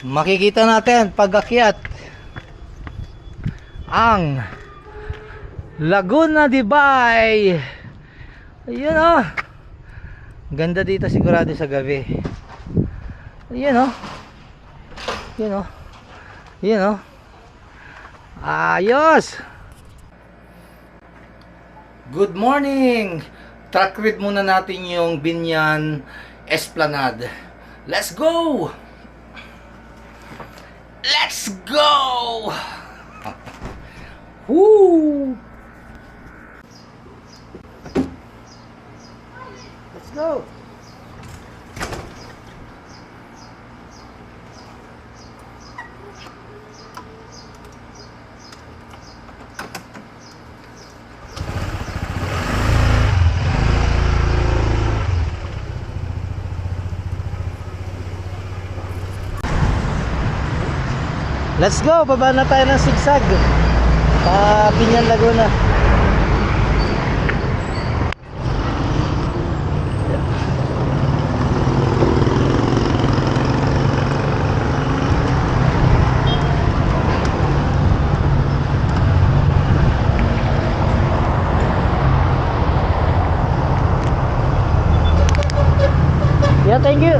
makikita natin pag-akyat ang Laguna de Bay. Ayun oh, ganda dito sigurado sa gabi. Ayun oh, yun oh, yun oh, ayos. Good morning. Track read muna natin yung Binyan Esplanade. Let's go! Let's go! Woo! Let's go! Let's go! Baba na tayo ng sigsag Binyan Laguna. Yeah, thank you.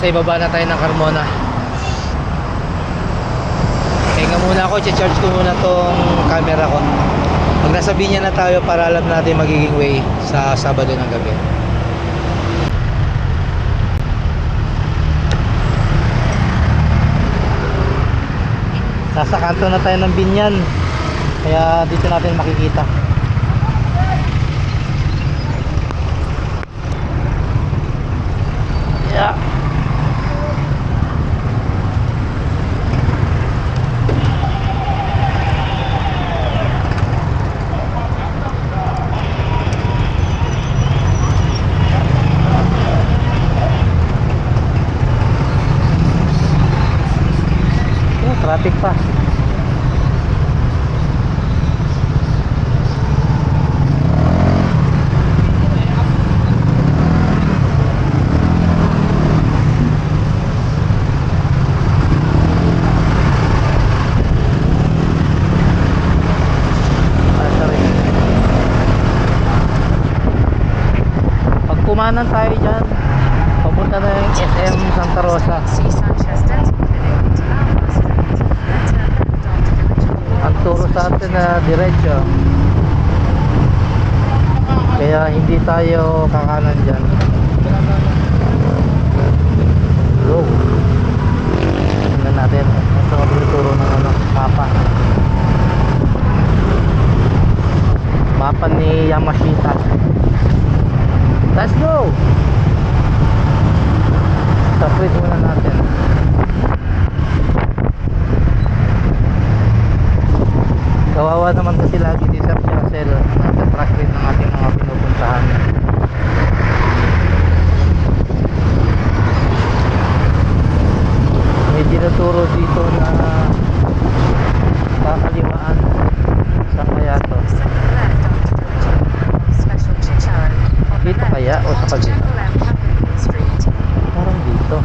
nasa ibaba na tayo ng Carmona. Hinga muna ako, i-charge ko muna tong camera ko. Pag nasa Biña na tayo, para alam natin magiging way sa Sabado ng gabi. Nasa kanto na tayo ng Binyan, kaya dito natin makikita. Yeah. Traffic pa. Pag kumanan tayo dyan, papunta na yung SM Santa Rosa. Ang turo sa atin na diretso, kaya hindi tayo kakanan dyan. Go. Tingnan natin ito ang turo ng mapa ni Yamashita. Let's go. Separate muna natin. Kawawa naman kasi lagi si Sir Chasel, nasa track rate ng ating mga pinupuntahan. May dinuturo dito na kakaliwaan sa kaya to. Dito kaya o sa pagdito? Parang dito.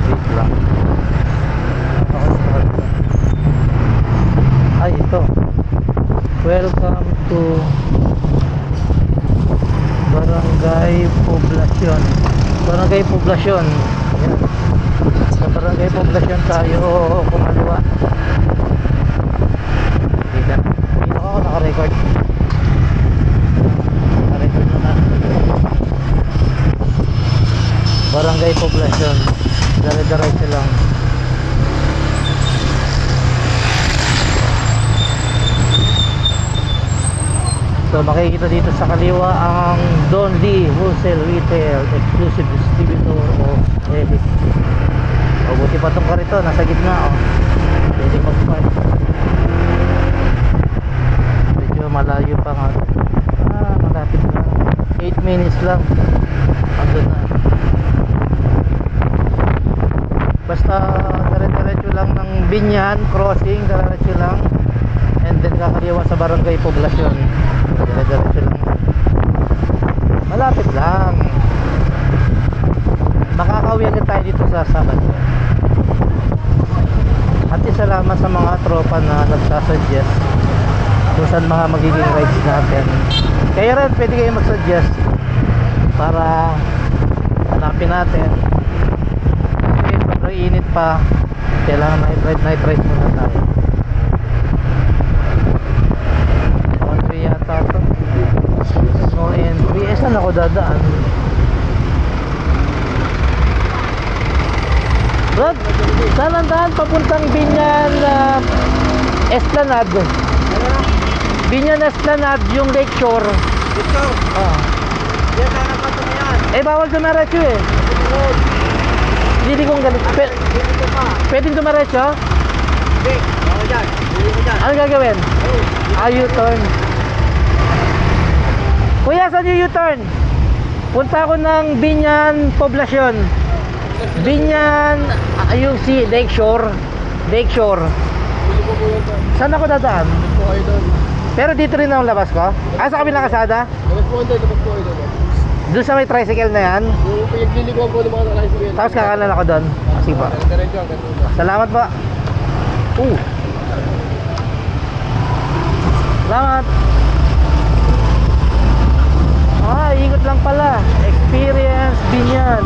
Wait lang. Ay, ito. Welcome to Barangay Poblacion. Barangay Poblacion. Ayan. Sa Barangay Poblacion tayo kumaliwa. Dito ako naka-record. Naka-record na. Barangay Poblacion. Dire-diretso lang. So makikita dito sa kaliwa ang Don Lee Wholesale Retail Exclusive Distributor of Edit. O buti pa itong karito, nasa gitna. Pwede mag-park. Medyo malayo pa nga. Malapit na. 8 minutes lang. Andun na. Basta dire-diretso lang ng Binyan crossing, dire-diretso lang. And then kakaliwa sa Barangay Poblacion. Dire-diretso lang. Malapit lang. Makakauwi agad tayo dito sa Sabado. At salamat sa mga tropa na nagsasuggest kung saan mga magiging rides natin. Kaya rin pwede kayo mag-suggest para hanapin natin. Kasi sobrang init pa, kailangan night ride muna tayo. Yata to. No entry. Saan ako dadaan? Brad, saan ang daan papuntang Binyan Esplanade? Binyan Esplanade, yung Lakeshore. Lakeshore? Yan, sana pa ito na yan. Bawal dumaretso eh. Hindi kong galit. Pwedeng dumaretso? Okay, bawal dyan. Anong gagawin? U-turn. Kuya, saan yung U-turn? Punta ako ng Binyan Poblacion. Binyan, yung si Lakeshore. Saan ako dadaan? Pero dito rin ang labas ko? Sa kabilang kasada? Doon sa may tricycle na yan? Yung pinagliliguan ko ng mga tricycle. Tapos kakanan ako doon. Sige pa. Salamat po. Salamat. Ikot lang pala. Experience Binyan.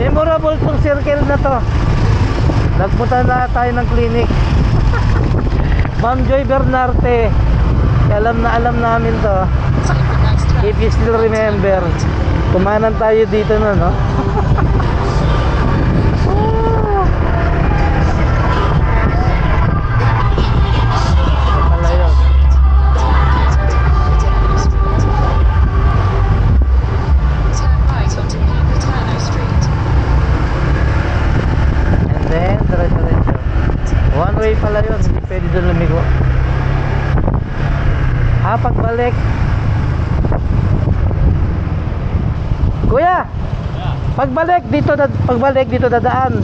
Memorable tong circle na to. Nagpunta na tayo ng clinic. Ma'am Joy Bernarte. Alam namin to. If you still remember. Kumanan tayo dito na, no? Pala yun. And then, diretso. One way pala yun. Hindi pwede doon lumigo. Pagbalik. Kuya, pagbalik dito dadaan.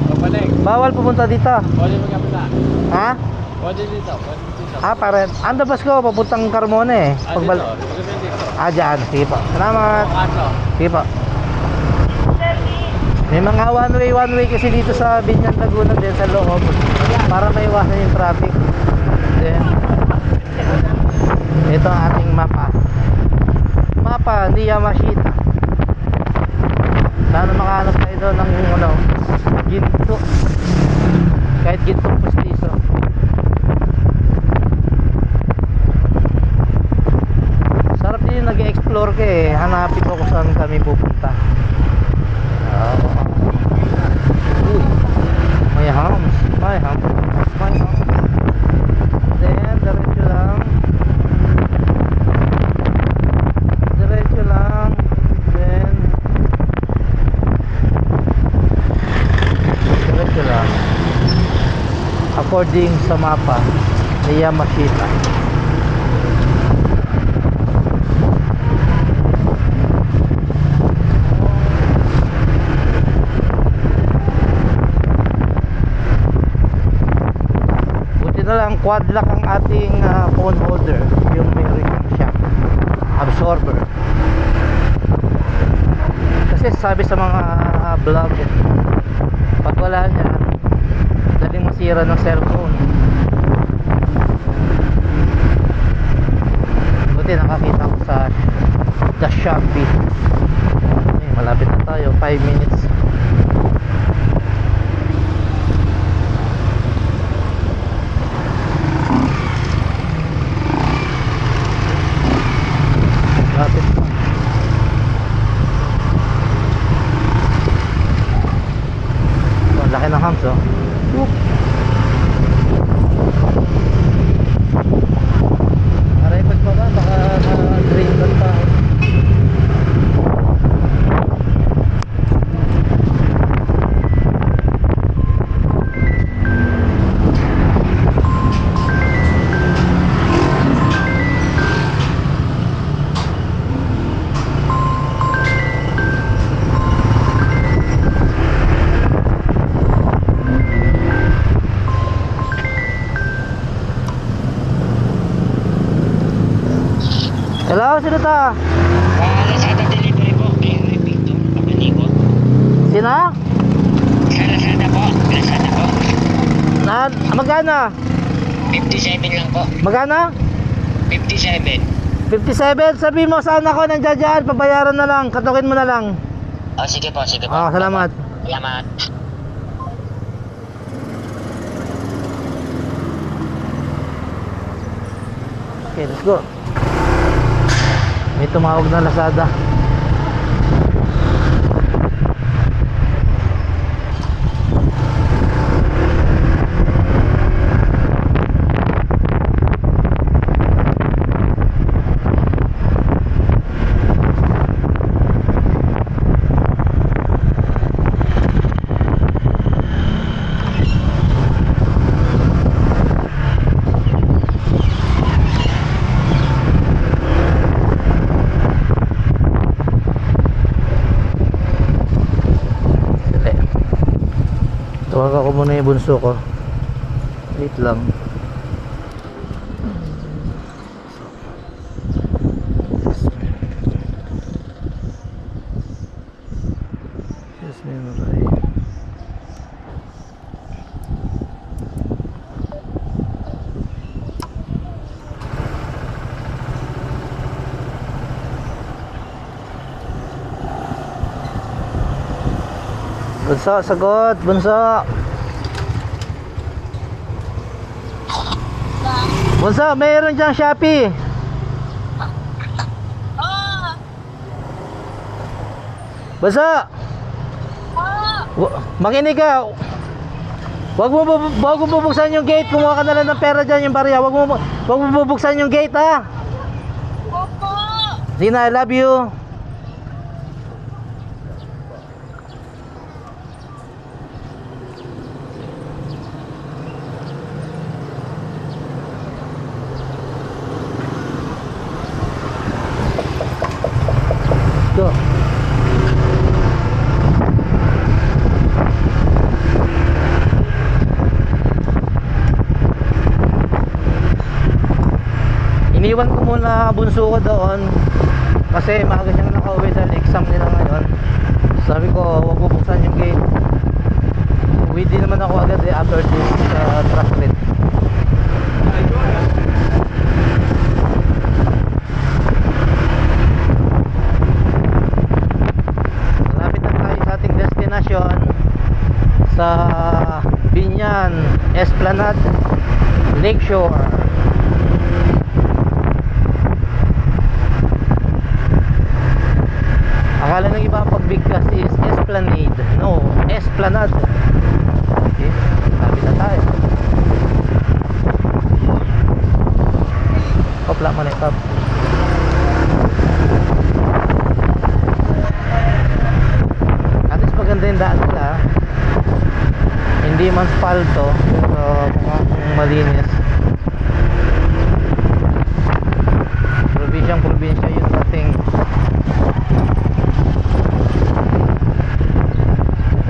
Pabalik. Bawal pumunta dito. Pwede magkapila. Ha? Pwede dito. Pwede dito. Pare. Ando Pasko, papuntang Carmona eh. Pagbalik. Dito. Dyan. Sige po. Salamat. Kaso. Sige po. May mga one way kasi dito sa Binyan Laguna din sa loob. Para maiwasan yung traffic. Then, ito ang ating mapa. Mapa ni Yamashita. Sana makahanap tayo doon ng ginto. Kahit gintong pustiso. Sarap din yung nag-explore ka eh. Hanapin ko kung saan kami pupunta. Uy, may hams. Then, diretso lang. Then, diretso lang. According sa mapa ni Yamashita. Na lang quad lock ang ating phone holder, yung may ring shock absorber, kasi sabi sa mga vlog pag wala niya daling masira ng cellphone. Buti nakakita ko sa The Shopee. Malapit na tayo, 5 minutes. Lapit pa. Oh, laki ng hams oh. Whoop. Aray pagbaba baka na-drain doon pa. Hello, sino ta? Lazada delivery po. Kaya Pito, Pagkanigo. Sino? Sa Lazada po. Lazada po. Magana? 57 lang po. Magana? 57. 57, sabi mo saan ako nandiyan dyan, pabayaran na lang, katukin mo na lang. Oh, sige po, sige po. Salamat. Salamat. Okay, let's go. May tumawag na Lazada. Tawagan ko muna yung bunso ko. Wait lang. Yes, memory. Bunso, sagot, bunso. Bunso, mayroon diyang Shopee. Bunso. Makinig ka. Wag mo bubuksan yung gate. Kumuha ka na lang ng pera dyan, yung barya. Wag mo bubuksan yung gate, ha. Opo. Zina, I love you. Go. Iniwan ko muna bunso ko doon kasi maaga siyang nakauwi dahil exam nila ngayon. Sabi ko, wag bubuksan yung gate. Uwi din naman ako agad after this truck ride. Malapit na tayo sa ating destination sa Binyan Esplanade Lakeshore. Akala ng iba pag bigkas is Esplanade. No, Esplanade. Okay, sabi na tayo. Kopla mo na ito. At least maganda yung daan nila. Hindi man spalto, pero mukhang malinis. Probinsya yung dating.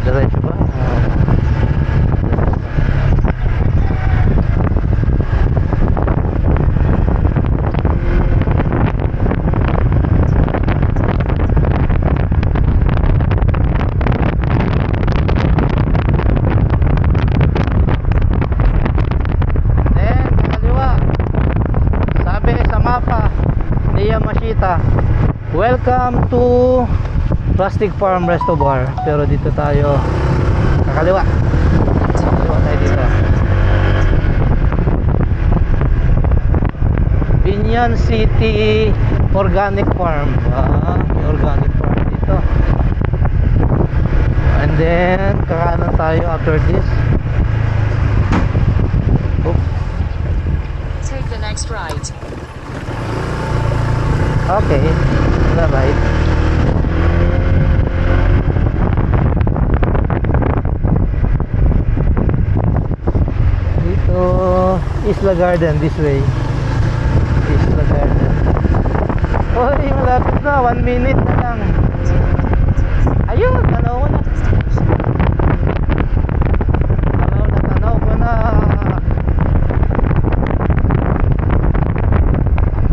Diretso ba? Then, kaliwa. Sabi sa mapa ni Yamashita, welcome to Rustic Farm Reservoir. Pero dito tayo kakaliwa. Kakaliwa tayo dito. Binyan City Organic Farm. May organic farm dito. And then kakanan tayo after this. Oops. Take the next right. Okay, na right. Dito, Isla Garden, this way. Isla Garden. Oy, malapit na, 1 minute na lang. Ayun, tanaw ko na. Tanaw ko na.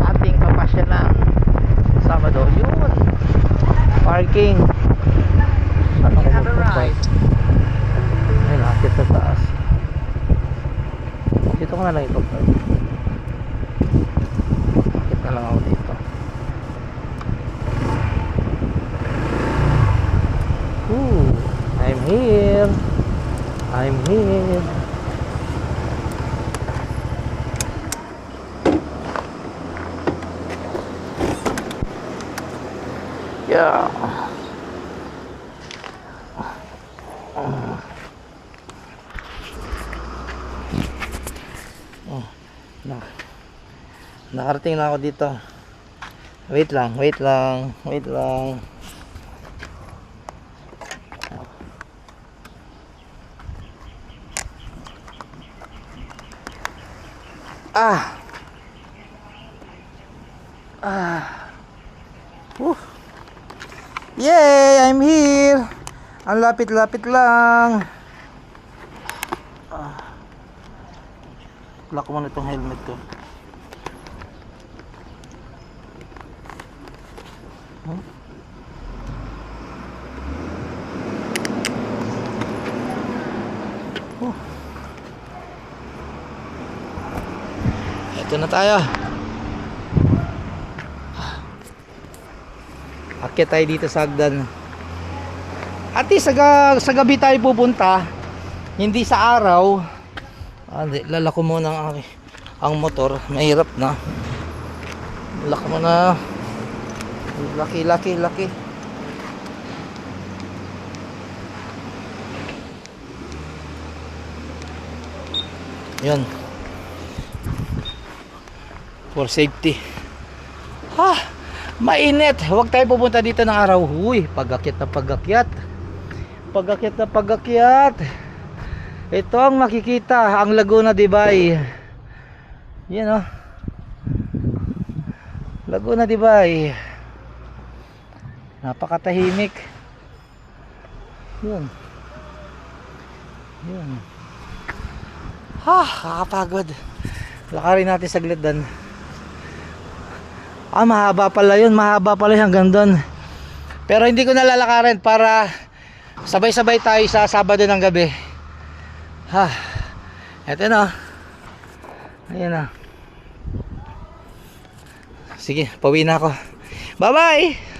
Ang ating kapasyalang Sabado. Yun. Parking. Saan ako Have magpa-park? arrived. Ay, nakakit sa taas. Dito ko na lang ipag-park. Nakakit na lang ako dito. Ooh, I'm here. I'm here. Yeah. Nakarating na ako dito. Wait lang. Yay! I'm here! Ang lapit-lapit lang. Lock mo na itong helmet ko. Ito na tayo. Akyat tayo dito sa hagdan. At least sa gabi tayo pupunta, hindi sa araw. Lalako muna ang motor, mahirap na. Lalako muna. Laki. Yan. For safety. Mainit. Huwag tayo pupunta dito ng araw. Uy, pagakyat na pagakyat. Ito ang makikita, ang Laguna de Bay. Yan oh. Laguna de Bay. Napakatahimik. Yun. Kakapagod. Lakarin natin saglit dan. Mahaba pala yun. Hanggang doon. Pero hindi ko nalalakarin para sabay-sabay tayo sa Sabado ng gabi. Eto na. Ayan na. Sige, pauwi na ako. Bye-bye!